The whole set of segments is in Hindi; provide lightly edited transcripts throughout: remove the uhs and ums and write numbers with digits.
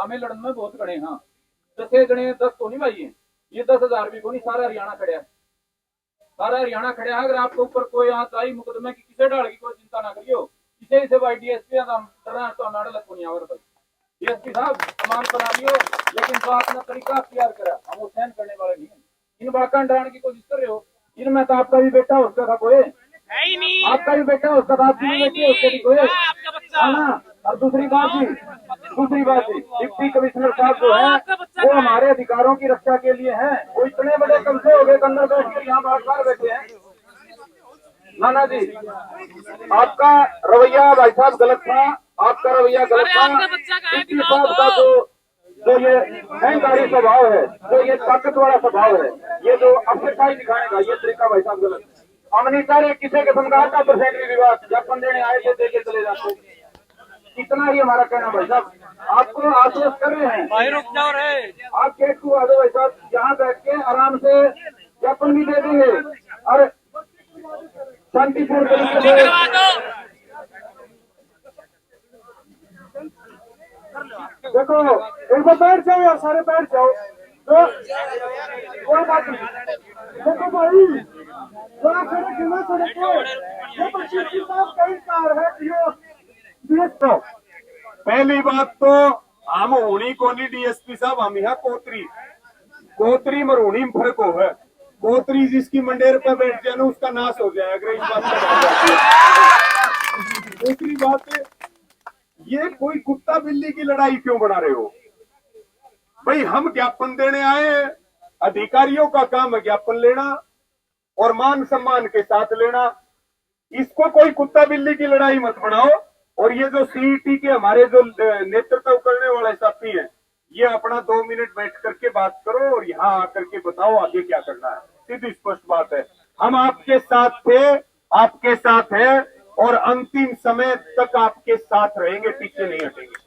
हमें लड़न में बहुत खड़े। हाँ 10 जने 10 तो नहीं भाई, ये 10,000 भी को नहीं, सारा हरियाणा खड़ा है, सारा हरियाणा खड़ा है। अगर आपके ऊपर कोई हाथ आई मुकदमे की किसे डाल की कोई चिंता ना करियो, किसे से भाई डीएसपी तो नाड़ लगो नहीं आवर भाई। डीएसपी साहब सामान बना लियो, लेकिन जो आपने तरीका अख्तियार करा हम वो सहन करने वाले नहीं है। इन बाका डराने की कोशिश कर रहे हो, इनमें तो आपका भी बेटा उसका था कोई, आपका भी बेटा उसका था, आपकी भी बेटी उसके भी कोई है ना। और दूसरी बात ही डिप्टी कमिश्नर साहब जो है वो हमारे अधिकारों की रक्षा के लिए हैं। वो इतने बड़े कब्जे हो गए अंदर बैठ कर यहाँ बाहर बैठे हैं। नाना जी आपका रवैया भाई साहब गलत था, आपका रवैया गलत था। डिप्टी साहब का जो ये अहंकारी स्वभाव है, जो ये ताकत वाला स्वभाव है, ये जो अफसरशाही दिखाने का ये तरीका भाई साहब गलत। हमने सारे किसी किस्म का 8% भी विवाद जब बंदे आए थे देके चले जाते, इतना ही हमारा कहना भाई साहब। आपको आश्वस्त कर रहे हैं भाई, रुक जाओ रे, आप गेट को आ जाओ भाई साहब, यहाँ बैठ के आराम से ज्ञापन भी दे देंगे और शांतिपूर्ण तरीके से। देखो एक बार बैठ जाओ यार, सारे बैठ जाओ, तो कोई बात नहीं। देखो भाई थोड़ा सड़क गिरना सड़क को, ये बच्ची साहब कई कार है तो। पहली बात तो हम होनी को नहीं डीएसपी साहब, हम यहाँ कोतरी कोतरी मरूनी में फर्क हो है। कोतरी जिसकी मंडेर पे बैठ जाए ना उसका नाश हो जाए, अगर इस बात का। दूसरी बात है, ये कोई कुत्ता बिल्ली की लड़ाई क्यों बना रहे हो भाई? हम ज्ञापन देने आए हैं, अधिकारियों का काम है ज्ञापन लेना और मान सम्मान के साथ लेना। इसको कोई कुत्ता बिल्ली की लड़ाई मत बनाओ। और ये जो सीईटी के हमारे जो नेतृत्व करने वाले साथी हैं, ये अपना 2 मिनट बैठ करके बात करो और यहाँ आकर के बताओ आगे क्या करना है। सीधी स्पष्ट बात है, हम आपके साथ थे, आपके साथ है और अंतिम समय तक आपके साथ रहेंगे, पीछे नहीं हटेंगे।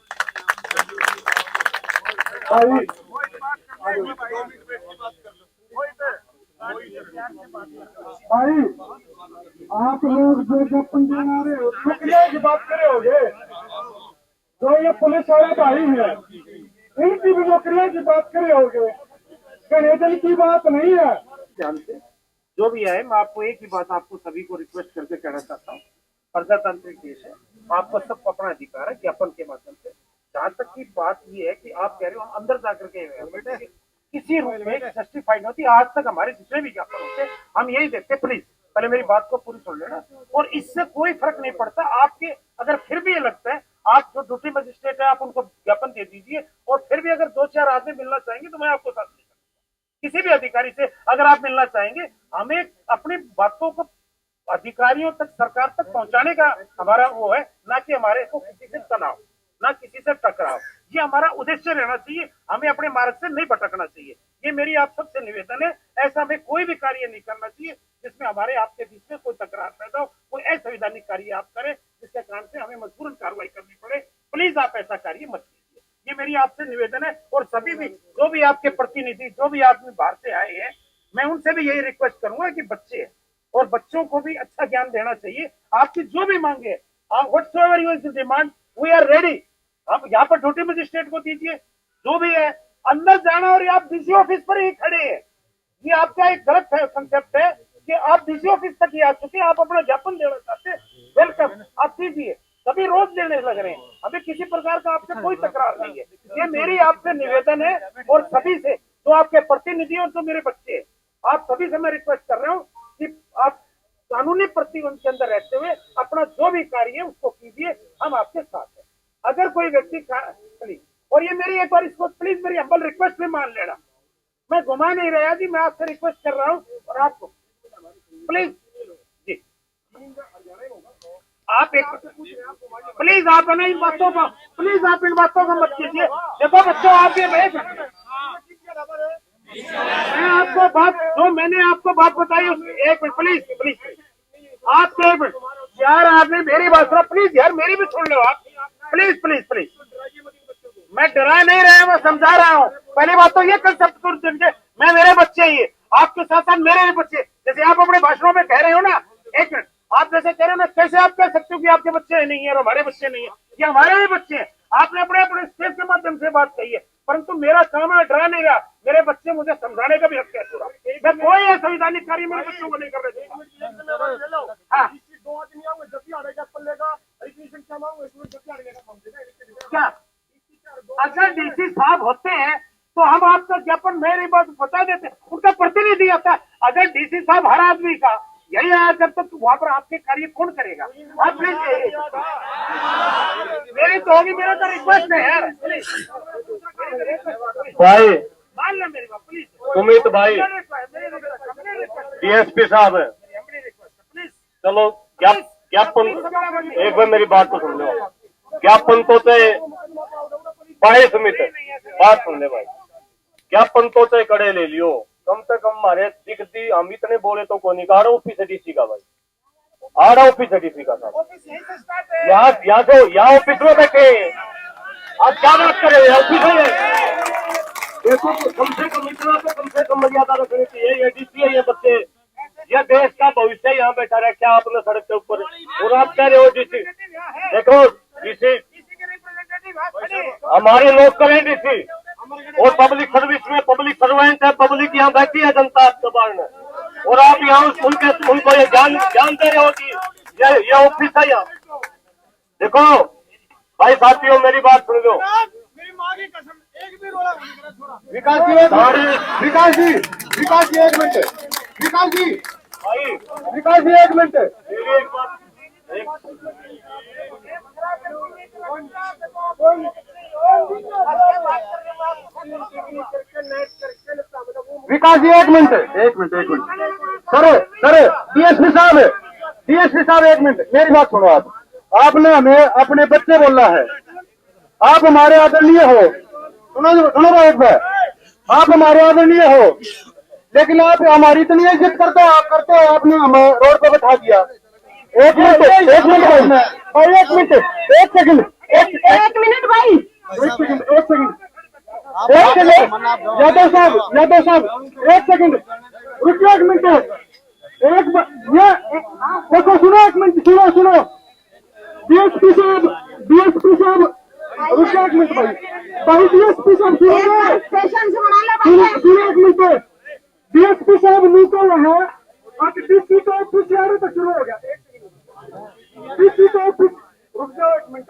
भाई आप लोग जो ज्ञापन देना रहे हो प्रक्रिया की बात करे होगे, जो ये पुलिस वाले भाई है इनकी भी प्रक्रिया की बात करे होगे, कनेजन की बात नहीं है। जानते जो भी है, मैं आपको एक ही बात आपको सभी को रिक्वेस्ट करके कहना चाहता हूँ, प्रजातांत्रिक देश है, आपको सबको अपना अधिकार है ज्ञापन के माध्यम से। जहाँ तक की बात ये है कि आप कह रहे हो हम अंदर जाकर के किसी रूप में जस्टिफाइड होती, आज तक हमारे जितने भी ज्ञापन होते हम यही देखते। प्लीज पहले मेरी बात को पूरी सुन लेना, और इससे कोई फर्क नहीं पड़ता आपके। अगर फिर भी ये लगता है, आप जो ड्यूटी मजिस्ट्रेट है आप उनको ज्ञापन दे दीजिए, और फिर भी अगर 2-4 आदमी मिलना चाहेंगे तो मैं आपको साथ दे सकता। किसी भी अधिकारी से अगर आप मिलना चाहेंगे, हमें अपनी बातों को अधिकारियों तक, सरकार तक पहुंचाने का हमारा वो है, ना कि हमारे को किसी से तनाव, ना किसी से टकराव। ये हमारा उद्देश्य रहना चाहिए, हमें अपने मार्ग से नहीं भटकना चाहिए। ये मेरी आप सबसे निवेदन है। ऐसा हमें कोई भी कार्य नहीं करना चाहिए जिसमें हमारे आपके बीच में कोई तकरार पैदा हो, कोई असंवैधानिक कार्य आप करें जिसके कारण से हमें मजबूरन कार्रवाई करनी पड़े। प्लीज आप ऐसा कार्य मत कीजिए, ये मेरी आपसे निवेदन है। और सभी भी जो भी आपके प्रतिनिधि, जो भी आदमी बाहर से आए हैं, मैं उनसे भी यही रिक्वेस्ट करूंगा कि बच्चे हैं और बच्चों को भी अच्छा ज्ञान देना चाहिए। आपकी जो भी मांगे, whatsoever your demand, we are ready. आप यहाँ पर ड्यूटी मजिस्ट्रेट को दीजिए, जो भी है अंदर जाना, और आप डीसी ऑफिस पर ही खड़े हैं। ये आपका एक गलत कंसेप्ट है कि आप डीसी ऑफिस तक ही आ चुके हैं, आप अपना ज्ञापन देना चाहते हैं, वेलकम, आप दीजिए। सभी रोज देने लग रहे हैं, हमें किसी प्रकार का आपसे कोई तकरार नहीं है। ये मेरी आपसे निवेदन है, और सभी से, जो आपके प्रतिनिधि और जो मेरे बच्चे हैं, आप सभी से मैं रिक्वेस्ट कर रहा हूँ कि आप कानूनी प्रतिबंध के अंदर रहते हुए अपना जो भी कार्य है उसको कीजिए, हम आपके साथ हैं। अगर कोई व्यक्ति प्लीज, और ये मेरी एक बार इसको प्लीज मेरी हम्बल रिक्वेस्ट में मान लेना, मैं घुमा नहीं रहा जी, मैं आपसे रिक्वेस्ट कर रहा हूँ, और आपको प्लीज जी, आप एक प्लीज आप है ना इन बातों को, प्लीज आप इन बातों को मत कीजिए। देखो बच्चों, आप ये मैं आपको बात, जो मैंने आपको बात बताई उसमें एक मिनट प्लीज प्लीज आपके एक मिनट यार, आपने मेरी बात सुना प्लीज यार, मेरी भी सुन लो आप प्लीज प्लीज प्लीज। मैं डरा नहीं रहा, मैं समझा रहा हूँ। पहली बात तो ये कंसेप्ट मैं, मेरे बच्चे ही आपके साथ साथ मेरे भी बच्चे, जैसे आप अपने भाषणों में कह रहे हो ना, एक मिनट, आप जैसे कह रहे हो ना, कैसे आप कह सकते हो कि आपके बच्चे नहीं है और हमारे बच्चे नहीं है? ये हमारे भी बच्चे हैं। आपने अपने अपने स्टेज के माध्यम से बात कही है, परंतु मेरा काम है डरा नहीं रहा, मेरे बच्चे मुझे समझाने का भी हक है पूरा। मैं कोई असंवैधानिक कार्य मेरे बच्चों को नहीं करने दूंगा। हाँ। क्या अगर डीसी साहब होते हैं तो हम आपका ज्ञापन मेरी बात बता देते, उनका प्रतिनिधि आता है। अगर डीसी साहब हर आदमी का यही आया जब तक वहां पर आपके कार्य कौन करेगा? आप प्लीज मेरी तो होगी, मेरा तो रिक्वेस्ट है यार, प्लीज भाई मान लें मेरी बात प्लीज। सुमित भाई डीएसपी साहब है, प्लीज चलो ज्ञापन एक बार मेरी बात तो सुन लो। ज्ञापन तो चाहे भाई सुमित बात सुन ले भाई, ज्ञापन तो चाहे कड़े ले लियो, कम से कम हमारे दिखती हम इतने बोले तो कौन निकाल ऑफिस है डीसी का भाई, आ रहा ऑफिस है डीसी का साहब, यहाँ तो यहाँ ऑफिस में बैठे आप क्या बात कर रहे हैं? ऑफिस है देखो, कम से कम इतना तो कम से कम मर्यादा रखनी चाहिए। ये डीसी है, ये बच्चे, ये देश का भविष्य यहाँ बैठा रहा, क्या आपने सड़क के ऊपर, और आप कह रहे हो डीसी? देखो डीसी हमारे लोग करें डीसी, और पब्लिक सर्विस में पब्लिक सर्वेंट है, पब्लिक यहाँ बैठी है जनता आपके बारे में, और आप यहाँ उनको ये ज्ञान दे रहे हो कि ये ऑफिस है यहाँ। देखो भाई साथियों मेरी बात सुन लो, विकास जी एक मिनट, विकास जी एक मिनट। विकास जी एक मिनट सर डीएसपी साहब एक मिनट मेरी बात सुनो। आपने हमें अपने बच्चे बोलना है, आप हमारे आदरणीय हो, सुनो एक बार, आप हमारे आदरणीय हो, लेकिन आप हमारी इतनी इज्जत करते हो, आपने हमें रोड पे बैठा दिया। एक मिनट भाई, एक सेकंड भाई, एक सेकंड यादव साहब एक सेकंड रुकिए, एक मिनट ये देखो, सुनो एक मिनट, सुनो डीएसपी साहब रुकिए एक मिनट भाई डीएसपी साहब सुनो एक मिनट, डीएसपी साहब निकल रहे हैं, अब डीसी का ऑफिस यार तो शुरू हो गया, डीसी का ऑफिस, रुक जाओ एक मिनट,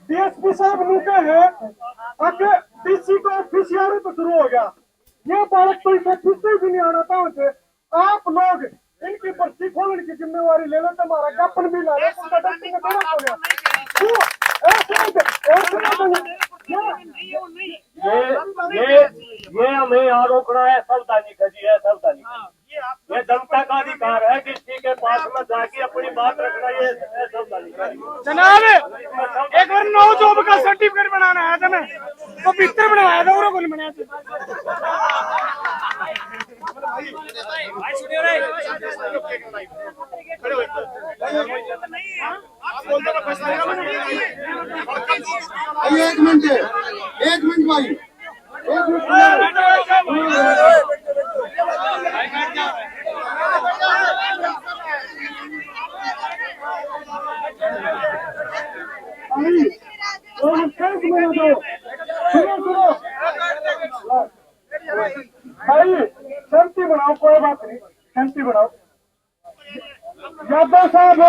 डीएसपी साहब निकल है, अब डीसी का ऑफिस यार तो शुरू हो गया, ये बालक पैसा किससे भी नहीं आना था उसे, आप लोग इनकी पर्ची खोलने की जिम्मेवारी ले लो, हमारा ज्ञापन भी ला लो, ये हमें यहाँ रोकना है, सावधानी जी है, सावधानी। ये जनता का अधिकार है किसी के पास में जाके अपनी बात रखना, ये सावधानी जनाब एक बार 9 जॉब का सर्टिफिकेट बनाना है तुम्हें, तो पिक्चर बनवाया था और कौन बनाया एक मिनट भाई, एक भाई शांति बनाओ, कोई बात नहीं, शांति बनाओ। यादव साहब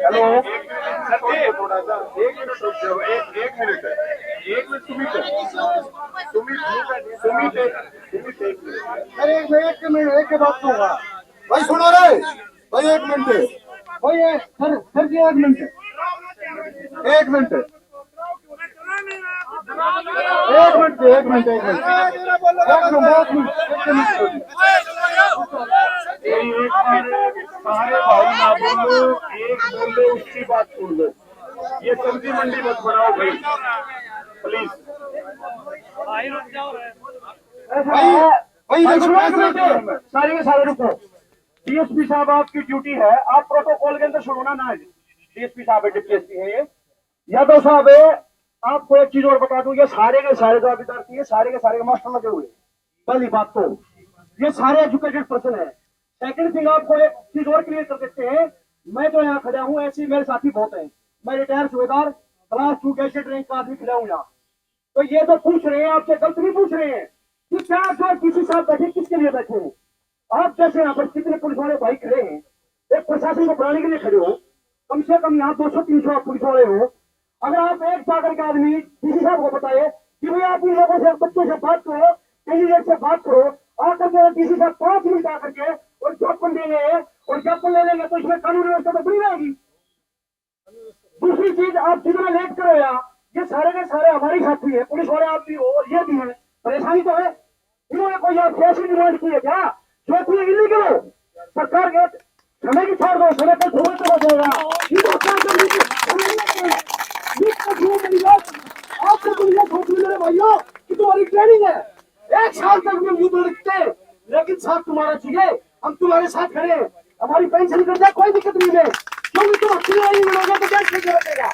हेलो, थोड़ा सा एक मिनट रुक जाओ, एक मिनट एक के बात कहूँगा भाई, सुनो रे भाई, एक मिनट भाई, सर जी एक मिनट सारे भाई ना बोलो, एक बोलो उसकी बात सुन लो, ये सब्जी मंडी मत बनाओ भाई प्लीज। सारे के सारे रुको, डीएसपी साहब आपकी ड्यूटी है, आप प्रोटोकॉल के अंदर सुनो ना, डीएसपी साहब है, डीएसपी है ये यादव साहब है। आपको एक चीज और बता दूं, ये सारे के सारे जो विद्यार्थी है, सारे के सारे मास्टर लगे हुए। पहली बात तो ये सारे एजुकेटेड पर्सन है, सेकंड थिंग आपको एक चीज और क्लियर कर देते हैं, मैं जो यहाँ खड़ा हूँ ऐसे मेरे साथी बहुत हैं, मैं रिटायर सूबेदार क्लास 2 गैजेट रैंक का आदमी खड़ा हूँ यहाँ। तो ये जो पूछ रहे हैं आपसे गलत नहीं पूछ रहे हैं कि क्या जो किसी साहब बैठे किसके लिए बैठे हैं। आप जैसे यहाँ पर कितने पुलिस वाले भाई खड़े हैं, एक प्रशासन को बढ़ाने के लिए खड़े हो, कम से कम यहाँ 200-300 पुलिस वाले हो। अगर आप एक जाकर के आदमी किसी साहब को बताए कि भाई आप इन लोगों से बच्चों से बात करो, कैंडिडेट से बात करो, आकर के किसी से 5 मिनट आकर के और ज्ञापन देंगे और ज्ञापन ले लेंगे तो इसमें कानून व्यवस्था तो बनी रहेगी। दूसरी चीज, आप जितना लेट करो यार, ये सारे के सारे हमारे साथी है, पुलिस वाले आप भी हो और ये भी है, परेशानी तो है। इन्होंने कोई आप कैसी डिमांड की है क्या जो थी इलीगल हो? सरकार के समय की छोड़ दो, समय पर थोड़ा तो हो जाएगा। आपको तुम ये सोच मेरे भाइयों कि तुम्हारी ट्रेनिंग है, 1 साल तक हम युद्ध लड़ते, लेकिन साथ तुम्हारा चाहिए, हम तुम्हारे साथ खड़े हैं, हमारी पेंशन कर जाए कोई दिक्कत नहीं है, क्योंकि तुम अच्छी नहीं मिलोगे तो क्या रखेगा।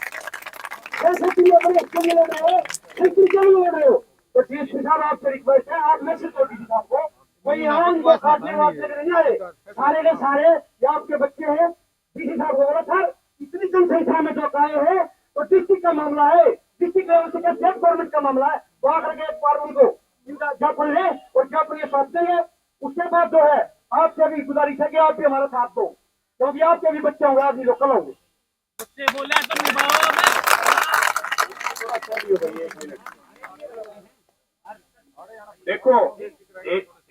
ऐसे तुम अपने अच्छे मिल रहे हो, क्यों मिल रहे हो? तो डीएसपी साहब आपसे रिक्वेस्ट है, आप मैसेज दो डीसी साहब को, वही यहाँ उनको काटने वास्ते नहीं आए, सारे के सारे ये आपके बच्चे हैं। डीसी साहब को बोला सर इतनी जनसंख्या में जो आए हैं तो डिस्ट्रिक्ट का मामला है, डिस्ट्रिक्ट लेवल से स्टेट गवर्नमेंट का मामला है, वो आकर के एक बार उनको इनका ज्ञापन है और ज्ञापन ये सौंप देंगे। उसके बाद जो है आपसे भी गुजारिश है कि आप भी हमारा साथ दो, क्योंकि आपके भी बच्चे होंगे, आदमी लोग कल होंगे। देखो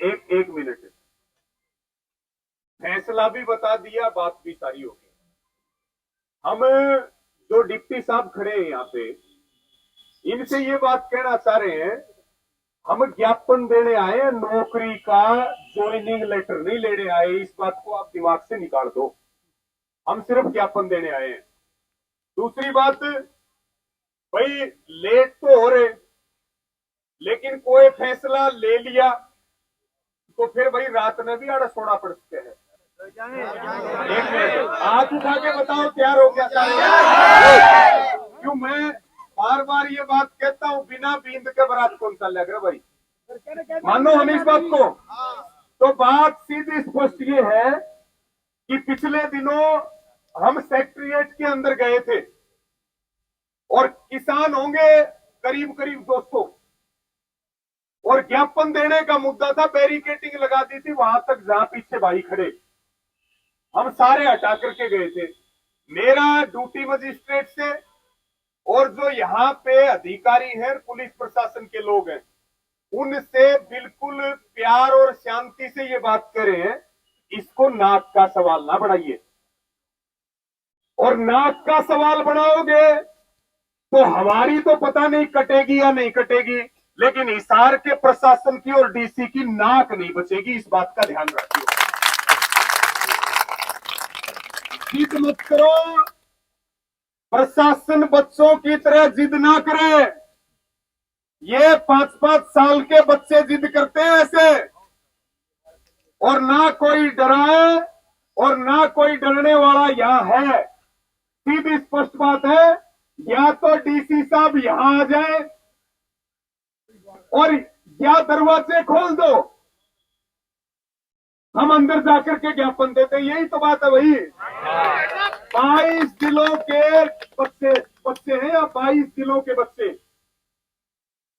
एक मिनट, फैसला भी बता दिया, बात भी सारी हो गई। हम जो डिप्टी साहब खड़े हैं यहाँ पे, इनसे ये बात कहना चाह रहे हैं, हम ज्ञापन देने आए हैं, नौकरी का ज्वाइनिंग लेटर नहीं लेने आए, इस बात को आप दिमाग से निकाल दो। हम सिर्फ ज्ञापन देने आए हैं। दूसरी बात, भाई लेट तो हो रहे, लेकिन कोई फैसला ले लिया तो फिर भाई रात में भी आड़ा सोना पड़ सकते हैं। एक मिनट, हाथ उठा के बताओ तैयार हो गया सारे? क्यों मैं बार बार ये बात कहता हूँ, बिना बींद के बारात कौन सा लग रहा भाई, मानो हम इस बात को। तो बात सीधी स्पष्ट ये है कि पिछले दिनों हम सेक्रेटरिएट के अंदर गए थे और किसान होंगे करीब करीब 200, और ज्ञापन देने का मुद्दा था, बैरिकेटिंग लगा दी थी वहां तक जहां पीछे भाई खड़े, हम सारे हटा करके गए थे। मेरा ड्यूटी मजिस्ट्रेट से और जो यहाँ पे अधिकारी हैं, पुलिस प्रशासन के लोग हैं, उनसे बिल्कुल प्यार और शांति से ये बात कर रहे हैं, इसको नाक का सवाल ना बढ़ाइए, और नाक का सवाल बढ़ाओगे तो हमारी तो पता नहीं कटेगी या नहीं कटेगी, लेकिन हिसार के प्रशासन की और डीसी की नाक नहीं बचेगी, इस बात का ध्यान रखिए। जिद मत करो, प्रशासन बच्चों की तरह जिद ना करे। ये 5-5 साल के बच्चे जिद करते हैं ऐसे, और ना कोई डराए और ना कोई डरने वाला यहां है। सीधी स्पष्ट बात है, या तो डीसी साहब यहां आ जाए और या दरवाजे खोल दो, हम अंदर जाकर के ज्ञापन देते, यही तो बात है भाई। 22 जिलों के बच्चे हैं, या 22 जिलों के बच्चे,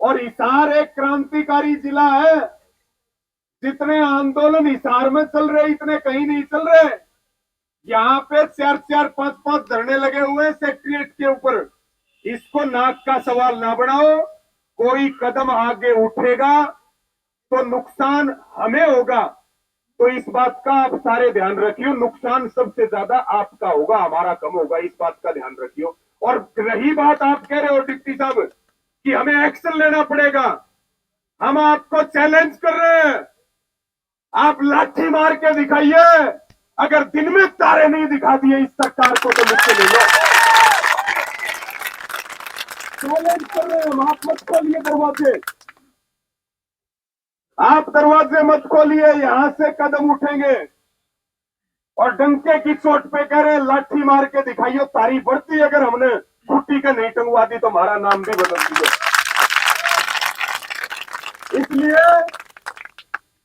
और हिसार एक क्रांतिकारी जिला है। जितने आंदोलन हिसार में चल रहे इतने कहीं नहीं चल रहे। यहाँ पे 4-4, 5-5 धरने लगे हुए हैं सेक्रेटरिएट के ऊपर। इसको नाक का सवाल ना बढ़ाओ, कोई कदम आगे उठेगा तो नुकसान हमें होगा, तो इस बात का आप सारे ध्यान रखियो। नुकसान सबसे ज्यादा आपका होगा, हमारा कम होगा, इस बात का ध्यान रखियो। और रही बात आप कह रहे हो डिप्टी साहब कि हमें एक्शन लेना पड़ेगा, हम आपको चैलेंज कर रहे हैं, आप लाठी मार के दिखाइए। अगर दिन में तारे नहीं दिखा दिए इस सरकार को तो मुझसे ले लो। चैलेंज कर रहे हैं, आप मत खोलिए दरवाजे, आप दरवाजे मत खोलिए, यहां से कदम उठेंगे और डंके की चोट पे कह रहे हैं लाठी मार के दिखाइए। तारीफ बढ़ती, अगर हमने छुट्टी का नहीं टंगवा दी तो हमारा नाम भी बदल दिया। इसलिए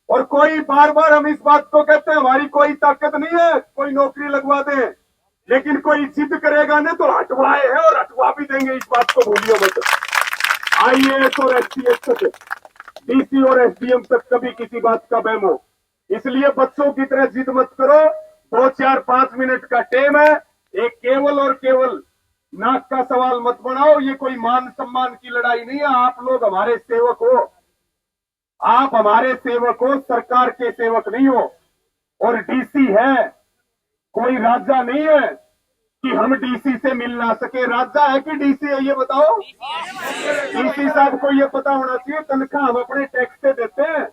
और कोई बार बार हम इस बात को कहते हैं हमारी कोई ताकत नहीं है कोई नौकरी लगवा दे, लेकिन कोई जिद करेगा ना तो हटवाए हैं और हटवा भी देंगे, इस बात को भूलियो मत। IAS और SPS तक, DC और SDM तक कभी किसी बात का बहम हो, इसलिए बच्चों की तरह जिद मत करो। 2 4 5 मिनट का टाइम है, एक केवल और केवल नाक का सवाल मत बनाओ। ये कोई मान सम्मान की लड़ाई नहीं है। आप लोग हमारे सेवक हो, आप हमारे सेवक हो, सरकार के सेवक नहीं हो। और DC है, कोई राजा नहीं है कि हम DC से मिल ना सके। राजा है कि DC है ये बताओ? DC साहब को ये पता होना चाहिए तनख्वाह हम अपने टैक्स से देते हैं,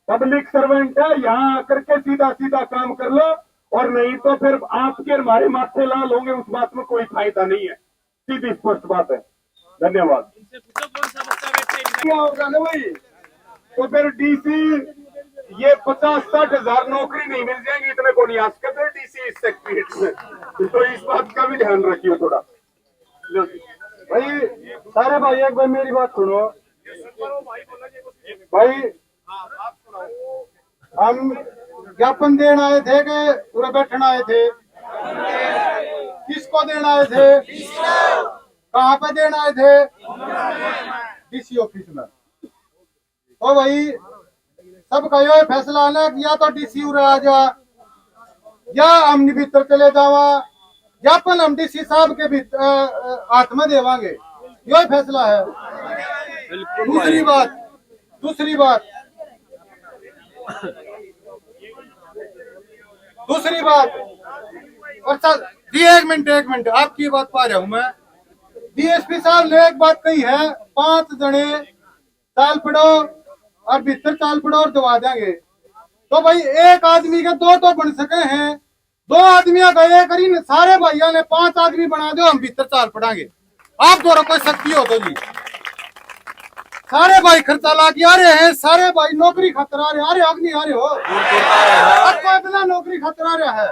पब्लिक सर्वेंट है, यहाँ आकर के सीधा सीधा काम कर लो, और नहीं तो फिर आपके हमारे माथे लाल होंगे, उस बात में कोई फायदा नहीं है। सीधी स्पष्ट बात है। धन्यवाद। क्या होगा ना भाई, तो फिर DC ये 50-60 हजार नौकरी नहीं मिल जाएगी, इतने को नहीं आस करते DC इस सेक्रेटरीट में, तो इस बात का भी ध्यान रखिए थोड़ा। भाई सारे भाई एक बार मेरी बात सुनो भाई, हम ज्ञापन देने आए थे कि पूरा बैठना आए थे? किसको देने आए थे? कहाँ पे देने आए थे? DC ऑफिस में। तो भाई सबका यो फैसला है कि या तो DC उरे आ जा या हम भीतर चले जावा, ज्ञापन हम DC साहब के हाथ में देवांगे, यो फैसला है। दूसरी बात अच्छा दी, एक मिनट आपकी बात पा रहा हूं मैं। DSP साहब ने एक बात कही है, 5 जने चाल पड़ो और भीतर चाल पड़ो और दबा देंगे। तो भाई एक आदमी के 2 तो बन सके हैं, 2 आदमियों का एक करी, सारे भाइयों ने 5 आदमी बना दो, हम भीतर चाल पड़ांगे। आप दोनों कोई शक्ति हो तो जी, सारे भाई खर्चा ला के आ रहे हैं, सारे भाई नौकरी खातर आ रहे अग्नि आ रहे हो, कोई बिना नौकरी खातर आ रहा है?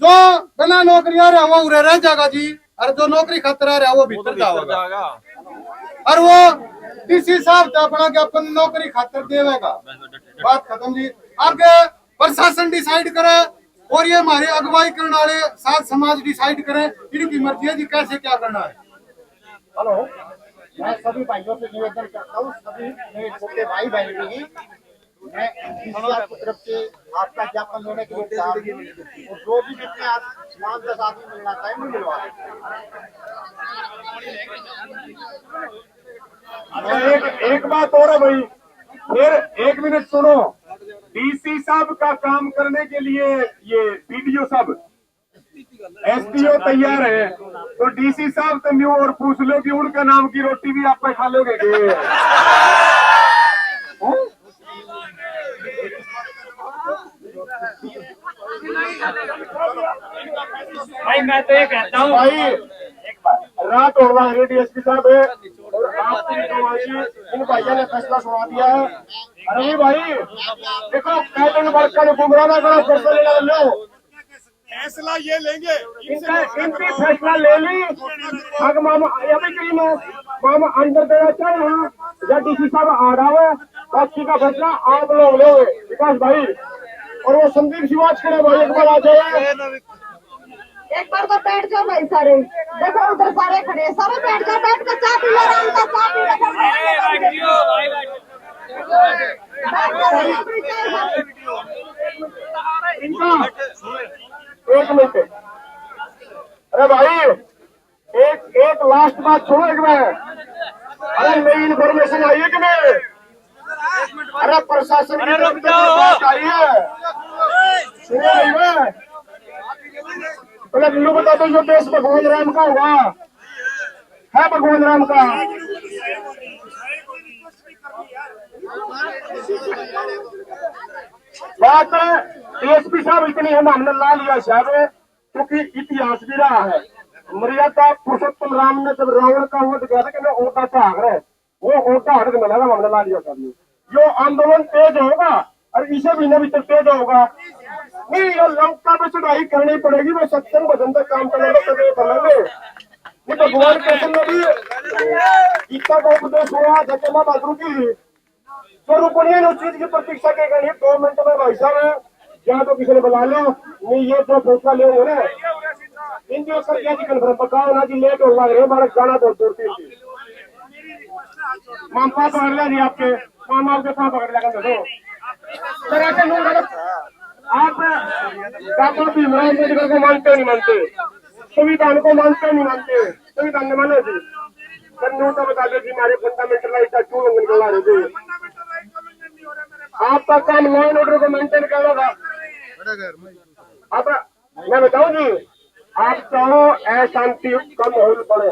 जो बिना नौकरी आ रहा है वो उरे रह जाएगा जी, और जो नौकरी खातर आ रहा है वो भीतर जाएगा। और वो DC साहब तो अपना ज्ञापन नौकरी खातर देवेगा, बात खत्म जी। आगे प्रशासन डिसाइड करे और ये हमारे अगुवाई करने वाले साथ समाज डिसाइड करे, इनकी मर्जी है जी कैसे क्या करना है। हेलो, मैं सभी भाइयों से निवेदन करता हूँ, सभी मेरे छोटे भाई बहन भी, मैं DCR की तरफ से आपका ज्ञापन लेने के लिए तैयार हूं, और जो भी जितने 5-10 आदमी मिलना चाहे मैं मिलवा एक बात और है भाई, फिर 1 मिनट सुनो। DC साहब का काम करने के लिए ये BDO साहब SDO तैयार है, तो DC साहब से न्यू और पूछ लो कि उनका नाम की रोटी भी आप पे खा लोगे कि? भाई मैं तो ये कहता हूँ भाई रात हो रहा है, DSP साहब है और इन भाइयों ने फैसला सुना दिया है। अरे भाई देखो, कैटन वर्क का गुमराह ना करो, फैसला लो, फैसला ये लेंगे, इनकी फैसला ले ली। अगर मामा अभी कहीं मामा अंदर देना चाहे यहाँ या DC साहब आ रहा है, बाकी का फैसला आप लोग लोगे, विकास भाई। और वो संदीप शिवाज खड़े भाई एक बार आ जाए, एक बार तो बैठ जाओ भाई सारे, देखो उधर सारे खड़े हैं, सारे बैठ जाओ, बैठ कर चाय पी लो, आराम से चाय पी लो, इनका 1 मिनट। अरे भाई एक लास्ट बात छोड़ो एक बार। अरे नई इन्फॉर्मेशन आई है कि नहीं? अरे प्रशासन की तरफ से बात आई है, सुनो नहीं है? पहले बता दो, जो देश भगवान राम का हुआ है, भगवान राम का। बात DSP साहब इतनी हम हमने ला लिया साहब, क्योंकि इतिहास भी रहा है। मर्यादा पुरुषोत्तम राम ने जब रावण का वध किया था कि मैं ओटा चाह रहे, वो ओटा हट के मिला हमने ला लिया साहब। जो आंदोलन तेज होगा और इसे महीने भी तेज होगा, नहीं ये लंका पे चढ़ाई करनी पड़ेगी, वो सत्संग भजन तक काम करेंगे। भगवान कृष्ण ने भी गीता का उपदेश हुआ जगन्नाथ बहादुर की, तो रुकनिए उस चीज की प्रतीक्षा के लिए 2 मिनट में भाई साहब या तो किसी ने बुला लो नहीं ये जो फैसला ले ना इनके ऊपर क्या जी कन्फर्म पकाओ ना जी लेट हो लग रहे हमारा गाना बहुत दूर थी मामा पकड़ लिया जी आपके मामा आपके पास पकड़ लिया कर सर ऐसे लोग आप डॉक्टर भीमराव अम्बेडकर को मानते नहीं मानते संविधान को मानते नहीं मानते संविधान ने माना जी सर न्यू तो बता दो जी हमारे फंडामेंटल राइट का क्यों उल्लंघन कर रहे थे आपका काम लॉ एंड ऑर्डर को मेंटेन करना था अब मैं बताऊं जी आप चाहो अशांति का माहौल पड़े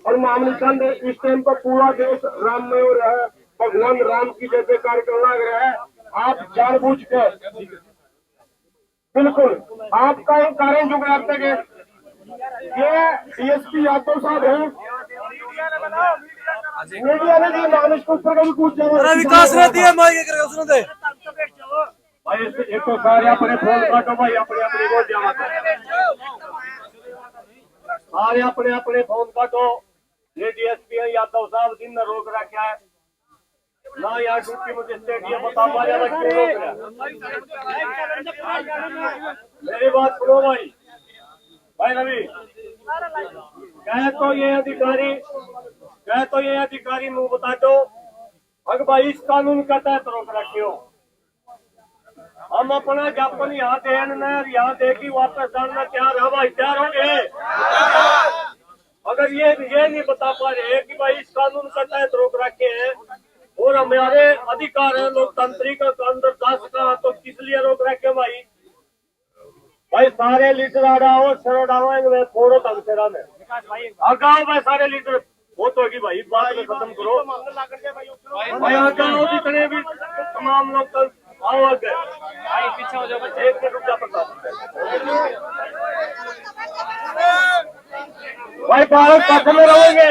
और मामूली चंद इस टाइम पर पूरा देश राममय हो रहा है भगवान राम की जय जयकार करना लग रहा है आप जानबूझ कर बिल्कुल आपका एक कारण जो आप तक है ये डीएसपी यादव साहब है मीडिया ने जी मानुष को ऊपर कभी पूछ जाए विकास रहती है सुनो दे भाई एक तो सारे अपने फोन काटो भाई अपने अपने बोल जावा सारे अपने अपने फोन काटो ये डीएसपी यादव साहब दिन में रोक रखा है ना यहाँ ड्यूटी मुझे स्टेडियम बता पा रहा क्यों रोक रहा मेरी बात सुनो भाई भाई रवि कह तो ये अधिकारी मुँह बता दो अगर भाई इस कानून का तहत रोक रखे हो हम अपना ज्ञापन यहाँ यहाँ दे की वापस डालना तैयार है भाई तैयार हो गए अगर ये नहीं बता पा रहे कि भाई इस कानून का तहत रोक रखे हैं और हमारे अधिकार है लोकतांत्रिक अंदर जा सका तो किस लिए रोक रखे भाई भाई सारे लीडर आ रहा हो सर फोड़ो तंगसेरा में आगाओ भाई सारे लीडर वो तो होगी भाई बात में खत्म करो भाई आगाओ जितने भी तमाम लोग आओ आगे भाई पीछे हो जाओ एक मिनट रुक जा भाई भारत पक्ष में रहोगे